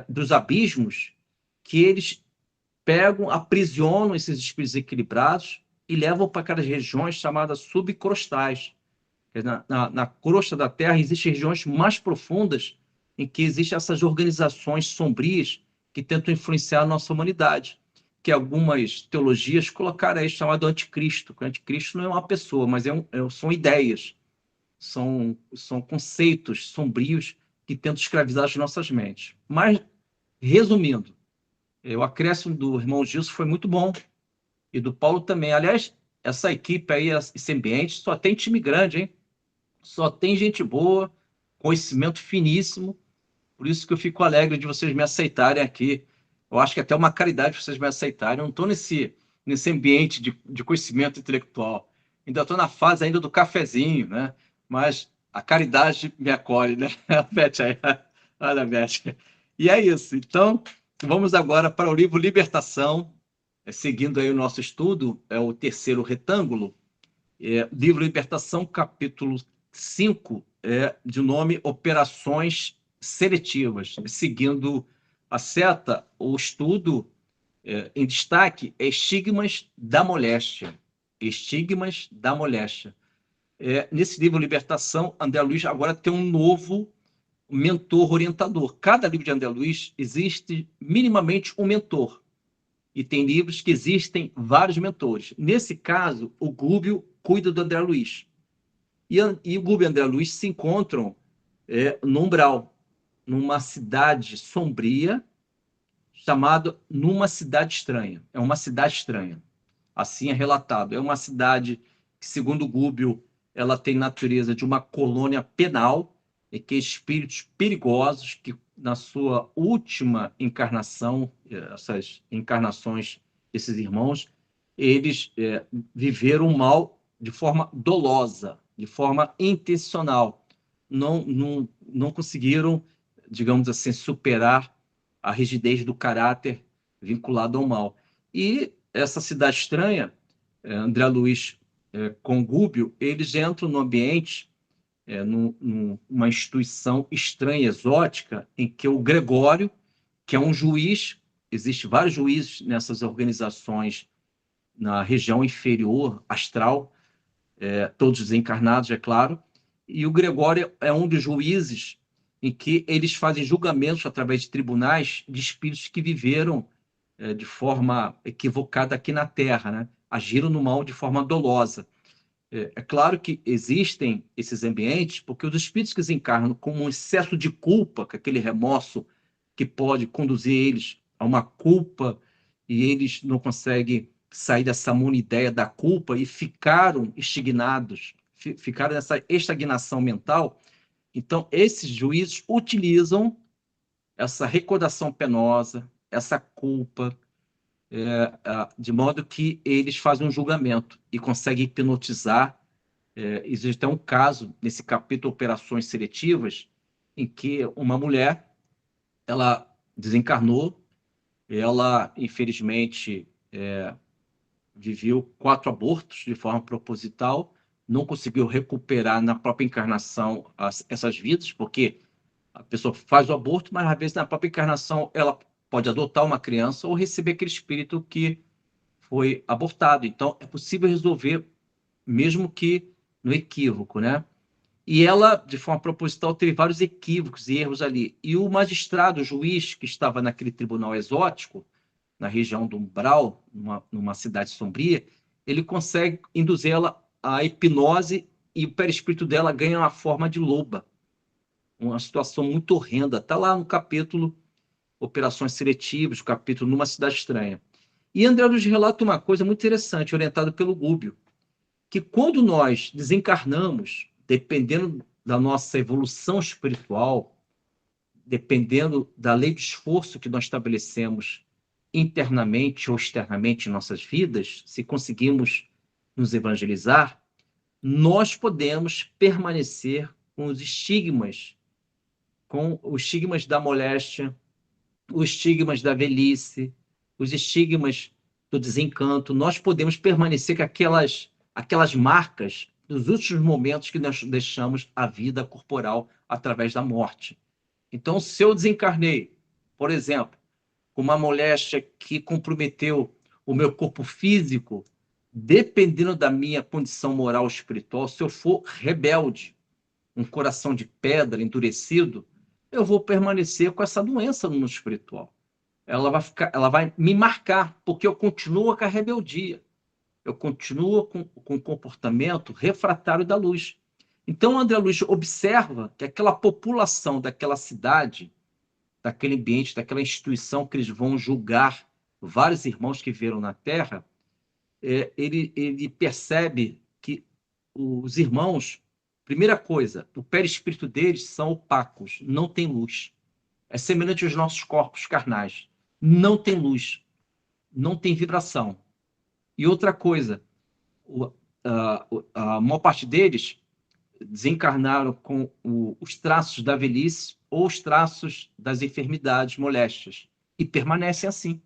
dos abismos que eles pegam, aprisionam esses espíritos equilibrados e levam para aquelas regiões chamadas subcrostais. Na crosta da Terra existem regiões mais profundas em que existem essas organizações sombrias que tentam influenciar a nossa humanidade, que algumas teologias colocaram aí chamado anticristo. O anticristo não é uma pessoa, mas são ideias, são conceitos sombrios que tentam escravizar as nossas mentes. Mas, resumindo, o acréscimo do irmão Gilson foi muito bom, e do Paulo também. Aliás, essa equipe aí, esse ambiente, só tem time grande, hein? Só tem gente boa, conhecimento finíssimo, por isso que eu fico alegre de vocês me aceitarem aqui. Eu acho que é até uma caridade vocês me aceitarem. Eu não estou nesse ambiente de conhecimento intelectual. Ainda estou na fase ainda do cafezinho, né? Mas a caridade me acolhe, né? Beth aí. Olha, Beth. E é isso. Então, vamos agora para o livro Libertação. Seguindo aí o nosso estudo, é o terceiro retângulo. Livro Libertação, capítulo 5, de nome Operações Seletivas. Seguindo a seta, o estudo em destaque é Estigmas da Moléstia. Estigmas da Moléstia. Nesse livro Libertação, André Luiz agora tem um novo mentor orientador. Cada livro de André Luiz existe minimamente um mentor. E tem livros que existem vários mentores. Nesse caso, o Gúbio cuida do André Luiz. E o Gúbio e o André Luiz se encontram no Umbral, numa cidade sombria, chamada Numa Cidade Estranha. É uma cidade estranha. Assim é relatado. É uma cidade que, segundo o Gúbio, ela tem natureza de uma colônia penal, e que espíritos perigosos que na sua última encarnação, essas encarnações desses irmãos, eles viveram o mal de forma dolosa, de forma intencional. Não conseguiram, digamos assim, superar a rigidez do caráter vinculado ao mal. E essa cidade estranha, André Luiz com Gúbio, eles entram no ambiente numa instituição estranha, exótica, em que o Gregório, que é um juiz, existem vários juízes nessas organizações na região inferior, astral, todos desencarnados, é claro, e o Gregório é um dos juízes em que eles fazem julgamentos através de tribunais de espíritos que viveram de forma equivocada aqui na Terra, né? Agiram no mal de forma dolosa. É claro que existem esses ambientes, porque os espíritos que desencarnam com um excesso de culpa, com aquele remorso que pode conduzir eles a uma culpa, e eles não conseguem sair dessa ideia da culpa e ficaram estagnados, ficaram nessa estagnação mental. Então, esses juízes utilizam essa recordação penosa, essa culpa, de modo que eles fazem um julgamento e conseguem hipnotizar. Existe até um caso, nesse capítulo Operações Seletivas, em que uma mulher, ela desencarnou, ela, infelizmente, viveu 4 abortos de forma proposital, não conseguiu recuperar na própria encarnação essas vidas, porque a pessoa faz o aborto, mas às vezes na própria encarnação ela pode adotar uma criança ou receber aquele espírito que foi abortado. Então, é possível resolver, mesmo que no equívoco, né? E ela, de forma proposital, teve vários equívocos e erros ali. E o magistrado, o juiz que estava naquele tribunal exótico, na região do Umbral, numa cidade sombria, ele consegue induzir ela à hipnose e o perispírito dela ganha uma forma de loba. Uma situação muito horrenda. Está lá no capítulo Operações Seletivas, capítulo Numa Cidade Estranha. E André nos relata uma coisa muito interessante, orientado pelo Gúbio, que quando nós desencarnamos, dependendo da nossa evolução espiritual, dependendo da lei de esforço que nós estabelecemos internamente ou externamente em nossas vidas, se conseguimos nos evangelizar, nós podemos permanecer com os estigmas com os estigmas da moléstia, os estigmas da velhice, os estigmas do desencanto. Nós podemos permanecer com aquelas marcas dos últimos momentos que nós deixamos a vida corporal através da morte. Então, se eu desencarnei, por exemplo, com uma moléstia que comprometeu o meu corpo físico, dependendo da minha condição moral espiritual, se eu for rebelde, um coração de pedra, endurecido, eu vou permanecer com essa doença no mundo espiritual. Ela vai me marcar, porque eu continuo com a rebeldia. Eu continuo com o comportamento refratário da luz. Então, André Luiz observa que aquela população daquela cidade, daquele ambiente, daquela instituição que eles vão julgar vários irmãos que viram na Terra, ele percebe que os irmãos, primeira coisa, o perispírito deles são opacos, não tem luz. É semelhante aos nossos corpos carnais. Não tem luz, não tem vibração. E outra coisa, a maior parte deles desencarnaram com os traços da velhice ou os traços das enfermidades, moléstias, e permanecem assim,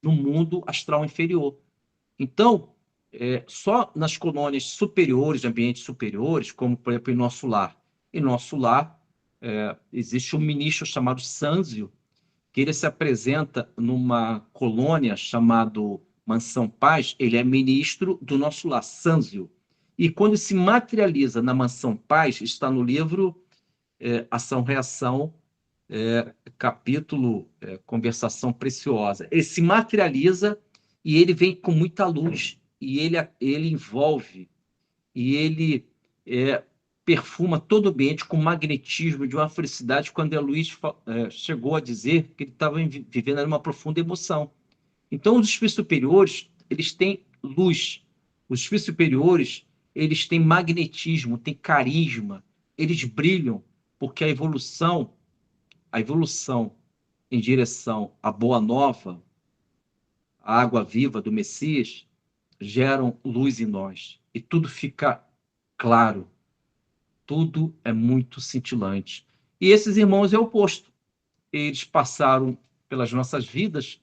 no mundo astral inferior. Então, só nas colônias superiores, ambientes superiores, como, por exemplo, em nosso lar. Em nosso lar, existe um ministro chamado Sânzio, que ele se apresenta numa colônia chamada Mansão Paz, ele é ministro do nosso lar, Sânzio. E quando se materializa na Mansão Paz, está no livro Ação-Reação, capítulo Conversação Preciosa. Ele se materializa e ele vem com muita luz, e ele envolve, e ele perfuma todo o ambiente com magnetismo de uma felicidade, quando André Luiz chegou a dizer que ele estava vivendo uma profunda emoção. Então, os espíritos superiores, eles têm luz. Os espíritos superiores, eles têm magnetismo, têm carisma, eles brilham, porque a evolução em direção à Boa Nova, a água viva do Messias, geram luz em nós. E tudo fica claro. Tudo é muito cintilante. E esses irmãos é o oposto. Eles passaram pelas nossas vidas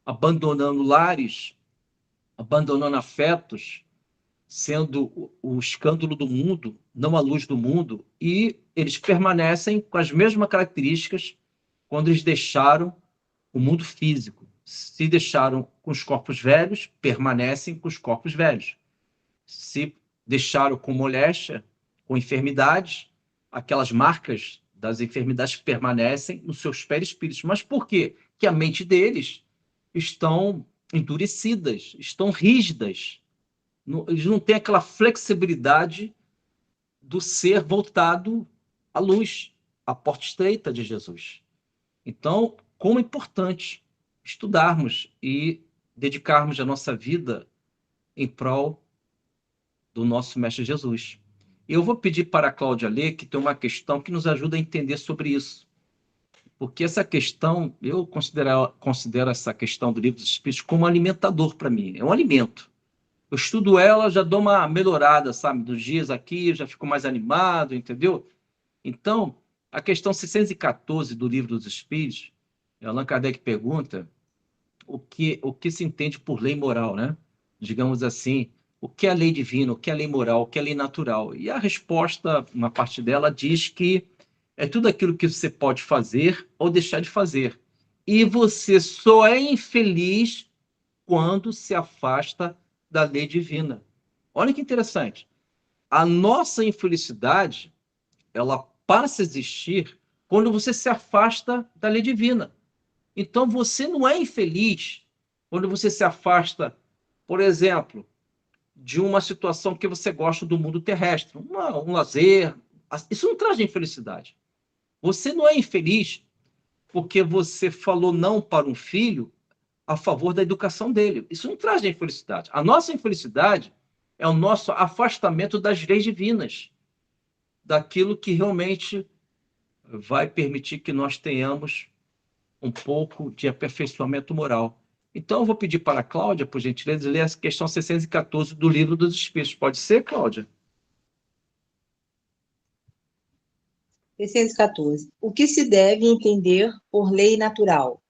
abandonando lares, abandonando afetos, sendo o escândalo do mundo, não a luz do mundo, e eles permanecem com as mesmas características quando eles deixaram o mundo físico. Se deixaram com os corpos velhos, permanecem com os corpos velhos. Se deixaram com moléstia, com enfermidades, aquelas marcas das enfermidades permanecem nos seus perispíritos. Mas por quê? Que a mente deles estão endurecidas, estão rígidas. Eles não têm aquela flexibilidade do ser voltado à luz, à porta estreita de Jesus. Então, como é importante estudarmos e dedicarmos a nossa vida em prol do nosso Mestre Jesus. Eu vou pedir para a Cláudia ler, que tem uma questão que nos ajuda a entender sobre isso. Porque essa questão, eu considero essa questão do Livro dos Espíritos como um alimentador para mim. É um alimento. Eu estudo ela, já dou uma melhorada, sabe? Dos dias aqui, já fico mais animado, entendeu? Então, a questão 614 do Livro dos Espíritos, Allan Kardec pergunta o que se entende por lei moral, né? Digamos assim, o que é a lei divina, o que é a lei moral, o que é a lei natural. E a resposta, uma parte dela, diz que é tudo aquilo que você pode fazer ou deixar de fazer. E você só é infeliz quando se afasta da lei divina. Olha que interessante. A nossa infelicidade, ela passa a existir quando você se afasta da lei divina. Então, você não é infeliz quando você se afasta, por exemplo, de uma situação que você gosta do mundo terrestre, um lazer. Isso não traz infelicidade. Você não é infeliz porque você falou não para um filho a favor da educação dele. Isso não traz infelicidade. A nossa infelicidade é o nosso afastamento das leis divinas, daquilo que realmente vai permitir que nós tenhamos um pouco de aperfeiçoamento moral. Então, eu vou pedir para a Cláudia, por gentileza, ler a questão 614 do Livro dos Espíritos. Pode ser, Cláudia? 614. O que se deve entender por lei natural?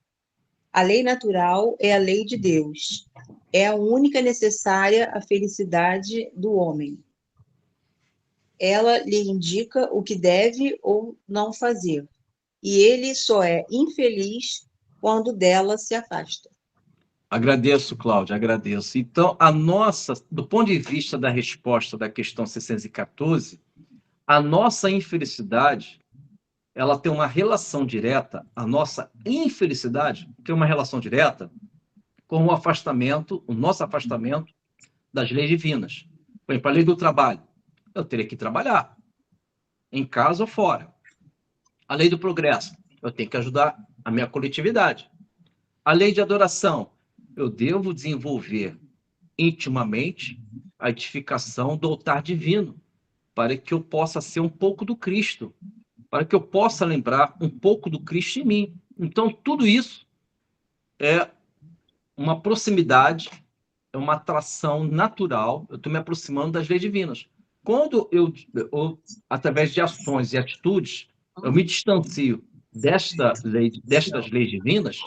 A lei natural é a lei de Deus. É a única necessária à felicidade do homem. Ela lhe indica o que deve ou não fazer, e ele só é infeliz quando dela se afasta. Agradeço, Cláudia, agradeço. Então, do ponto de vista da resposta da questão 614, a nossa infelicidade, ela tem uma relação direta, a nossa infelicidade tem uma relação direta com o nosso afastamento das leis divinas. Por exemplo, a lei do trabalho. Eu teria que trabalhar, em casa ou fora. A lei do progresso. Eu tenho que ajudar a minha coletividade. A lei de adoração. Eu devo desenvolver intimamente a edificação do altar divino, para que eu possa ser um pouco do Cristo, para que eu possa lembrar um pouco do Cristo em mim. Então, tudo isso é uma proximidade, é uma atração natural, eu estou me aproximando das leis divinas. Quando através de ações e atitudes, eu me distancio destas leis divinas,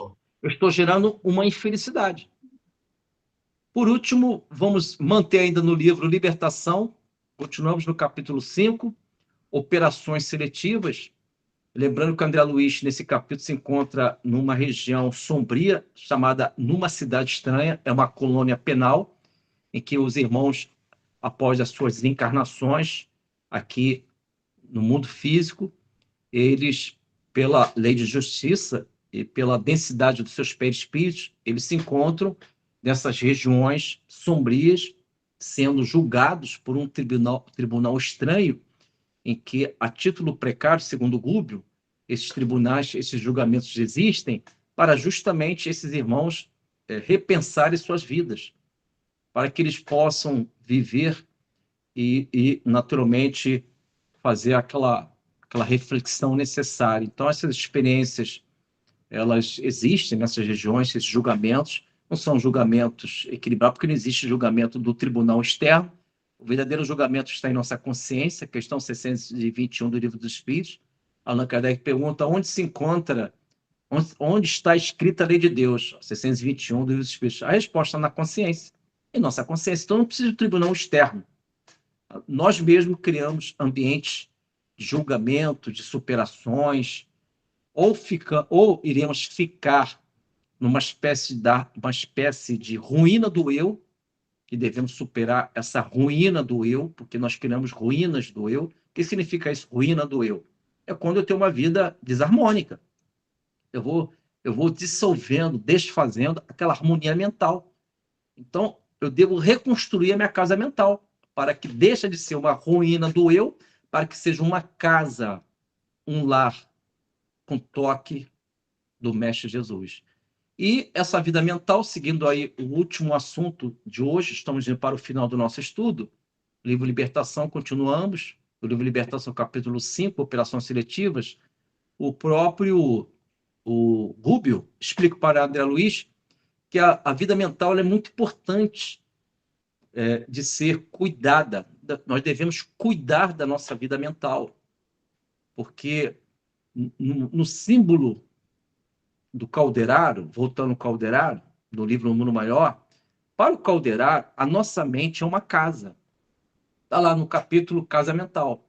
eu estou gerando uma infelicidade. Por último, vamos manter ainda no livro Libertação, continuamos no capítulo 5, Operações Seletivas. Lembrando que o André Luiz, nesse capítulo, se encontra numa região sombria, chamada Numa Cidade Estranha, é uma colônia penal, em que os irmãos, após as suas encarnações aqui no mundo físico, eles, pela lei de justiça e pela densidade dos seus perispíritos, eles se encontram nessas regiões sombrias, sendo julgados por um tribunal estranho, em que, a título precário, segundo Gúbio, esses tribunais, esses julgamentos existem para justamente esses irmãos repensarem suas vidas, para que eles possam viver e naturalmente, fazer aquela reflexão necessária. Então, essas experiências, elas existem nessas regiões, esses julgamentos, não são julgamentos equilibrados, porque não existe julgamento do tribunal externo. O verdadeiro julgamento está em nossa consciência, questão 621 do Livro dos Espíritos. Allan Kardec pergunta onde se encontra, onde está escrita a lei de Deus, 621 do Livro dos Espíritos. A resposta é na consciência, em nossa consciência. Então, não precisa de tribunal externo. Nós mesmos criamos ambientes de julgamento, de superações, ou iremos ficar numa espécie de ruína do eu, que devemos superar essa ruína do eu, porque nós criamos ruínas do eu. O que significa isso, ruína do eu? É quando eu tenho uma vida desarmônica. Eu vou dissolvendo, desfazendo aquela harmonia mental. Então, eu devo reconstruir a minha casa mental, para que deixe de ser uma ruína do eu, para que seja uma casa, um lar, com toque do Mestre Jesus. E essa vida mental, seguindo aí o último assunto de hoje, estamos indo para o final do nosso estudo, livro Libertação, continuamos, o livro Libertação, capítulo 5, Operações Seletivas, o próprio Rubio explica para André Luiz que a vida mental é muito importante de ser cuidada. Nós devemos cuidar da nossa vida mental, porque no símbolo do Calderaro, voltando ao Calderaro, no livro O Mundo Maior, para o Calderaro, a nossa mente é uma casa. Está lá no capítulo Casa Mental.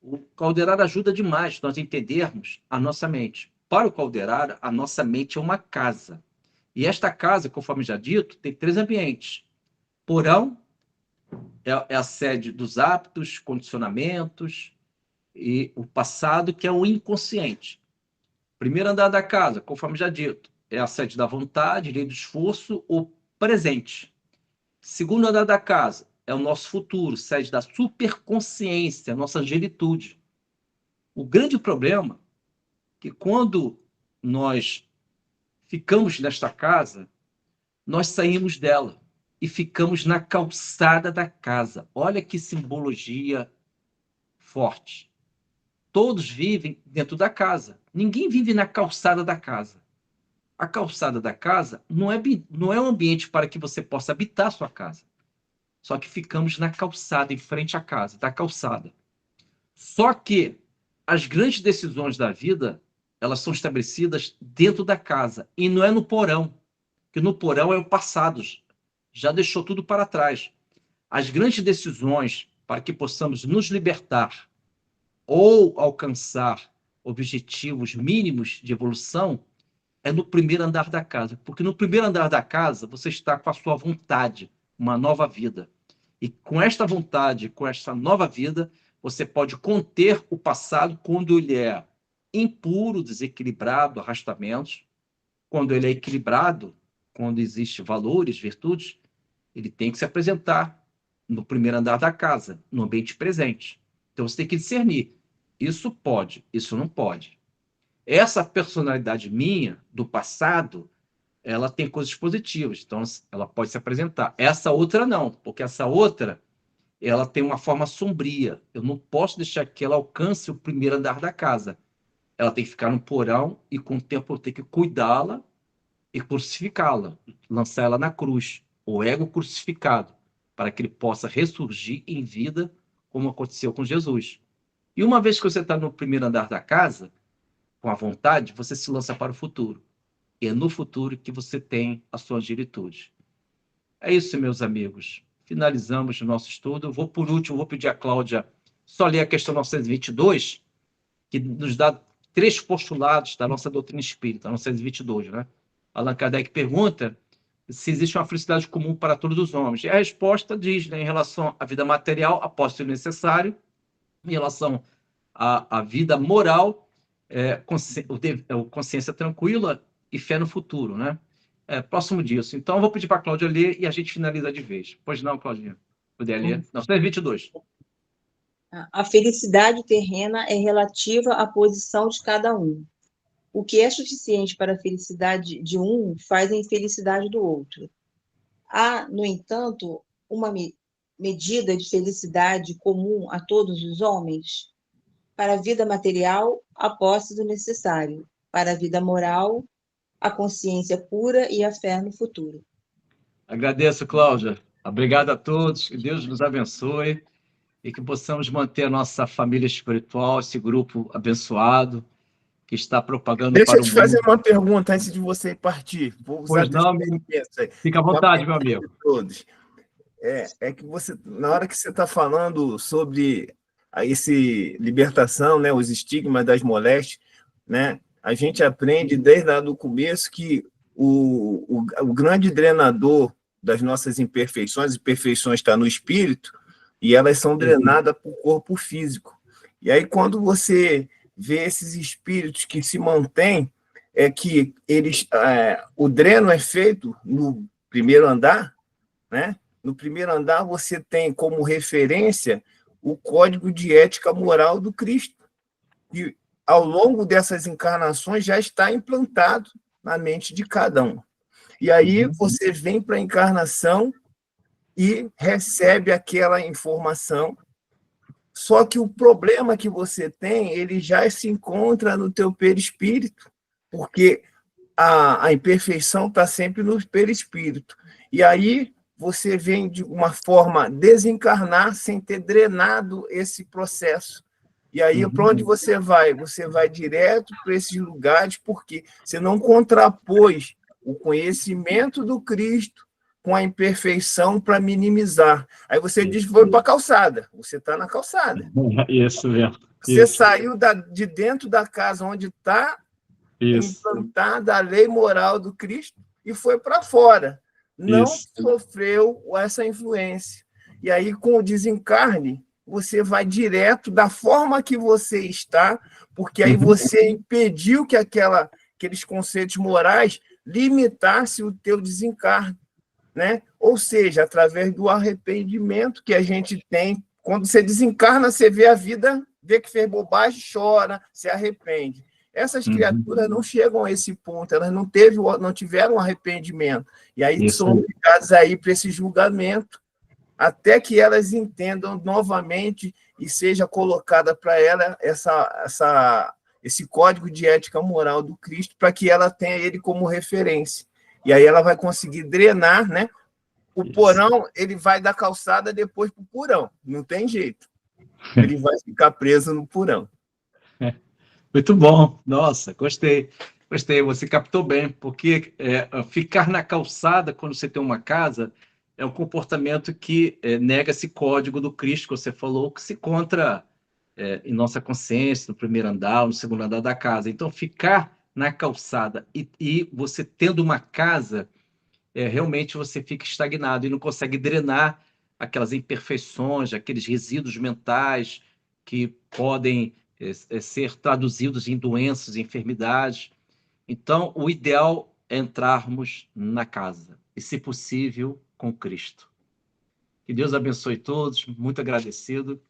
O Calderaro ajuda demais nós entendermos a nossa mente. Para o Calderaro, a nossa mente é uma casa. E esta casa, conforme já dito, tem 3 ambientes. Porão é a sede dos hábitos, condicionamentos e o passado, que é o inconsciente. Primeiro andar da casa, conforme já dito, é a sede da vontade, lei do esforço, o presente. Segundo andar da casa é o nosso futuro, sede da superconsciência, a nossa angelitude. O grande problema é que quando nós ficamos nesta casa, nós saímos dela e ficamos na calçada da casa. Olha que simbologia forte. Todos vivem dentro da casa. Ninguém vive na calçada da casa. A calçada da casa não é um ambiente para que você possa habitar a sua casa. Só que ficamos na calçada, em frente à casa, da calçada. Só que as grandes decisões da vida, elas são estabelecidas dentro da casa, e não é no porão, porque no porão é o passado, já deixou tudo para trás. As grandes decisões para que possamos nos libertar ou alcançar objetivos mínimos de evolução é no primeiro andar da casa, porque no primeiro andar da casa você está com a sua vontade, uma nova vida. E com esta vontade, com esta nova vida, você pode conter o passado quando ele é impuro, desequilibrado, arrastamentos. Quando ele é equilibrado, quando existem valores, virtudes, ele tem que se apresentar no primeiro andar da casa, no ambiente presente. Então você tem que discernir. Isso pode, isso não pode. Essa personalidade minha, do passado, ela tem coisas positivas, então ela pode se apresentar. Essa outra não, porque essa outra, ela tem uma forma sombria. Eu não posso deixar que ela alcance o primeiro andar da casa. Ela tem que ficar no porão e com o tempo eu tenho que cuidá-la e crucificá-la, lançar ela na cruz, o ego crucificado, para que ele possa ressurgir em vida, como aconteceu com Jesus. E uma vez que você está no primeiro andar da casa, com a vontade, você se lança para o futuro. E é no futuro que você tem a sua agilitude. É isso, meus amigos. Finalizamos o nosso estudo. Por último, vou pedir a Cláudia só ler a questão 922, que nos dá 3 postulados da nossa doutrina espírita, 922, né? Allan Kardec pergunta se existe uma felicidade comum para todos os homens. E a resposta diz, né, em relação à vida material, após ser necessário, em relação à vida moral, consciência tranquila e fé no futuro, né? Próximo disso. Então, eu vou pedir para a Cláudia ler e a gente finaliza de vez. Pois não, Claudinha? Puder ler? 922. A felicidade terrena é relativa à posição de cada um. O que é suficiente para a felicidade de um faz a infelicidade do outro. Há, no entanto, uma medida de felicidade comum a todos os homens? Para a vida material, a posse do necessário. Para a vida moral, a consciência pura e a fé no futuro. Agradeço, Cláudia. Obrigado a todos. Que Deus nos abençoe e que possamos manter a nossa família espiritual, esse grupo abençoado que está propagando Deixa para eu o te fazer mundo. uma pergunta antes de você partir. Vou usar Pois a tua não, experiência. fica à Uma vontade, meu pergunta amigo. de todos. É que você, na hora que você está falando sobre esse libertação, né, os estigmas das moléstias, né, a gente aprende desde lá do começo que o grande drenador das nossas imperfeições, está no espírito, e elas são drenadas para o corpo físico. E aí, quando você vê esses espíritos que se mantêm, é que o dreno é feito no primeiro andar, né? No primeiro andar, você tem como referência o código de ética moral do Cristo, que ao longo dessas encarnações já está implantado na mente de cada um. E aí você vem para a encarnação e recebe aquela informação. Só que o problema que você tem, ele já se encontra no teu perispírito, porque a imperfeição está sempre no perispírito. E aí você vem de uma forma desencarnar sem ter drenado esse processo. E aí, para onde você vai? Você vai direto para esses lugares, porque você não contrapôs o conhecimento do Cristo com a imperfeição para minimizar. Aí você diz, foi para a calçada. Você está na calçada. Isso mesmo. Você saiu de dentro da casa onde está implantada a lei moral do Cristo e foi para fora. Não sofreu essa influência. E aí, com o desencarne, você vai direto da forma que você está, porque aí você impediu que aqueles conceitos morais limitassem o teu desencarne, né? Ou seja, através do arrependimento que a gente tem. Quando você desencarna, você vê a vida, vê que fez bobagem, chora, se arrepende. Essas criaturas não chegam a esse ponto, elas não tiveram arrependimento. E aí são obrigadas a ir para esse julgamento, até que elas entendam novamente e seja colocada para ela esse código de ética moral do Cristo, para que ela tenha ele como referência. E aí ela vai conseguir drenar, né? O porão, ele vai da calçada depois para o porão, não tem jeito. Ele vai ficar preso no porão. Muito bom. Nossa, gostei. Gostei, você captou bem, porque ficar na calçada quando você tem uma casa é um comportamento que nega esse código do Cristo que você falou, que se encontra em nossa consciência, no primeiro andar, no segundo andar da casa. Então, ficar na calçada e você tendo uma casa, realmente você fica estagnado e não consegue drenar aquelas imperfeições, aqueles resíduos mentais que podem ser traduzidos em doenças, enfermidades. Então, o ideal é entrarmos na casa e, se possível, com Cristo. Que Deus abençoe todos. Muito agradecido.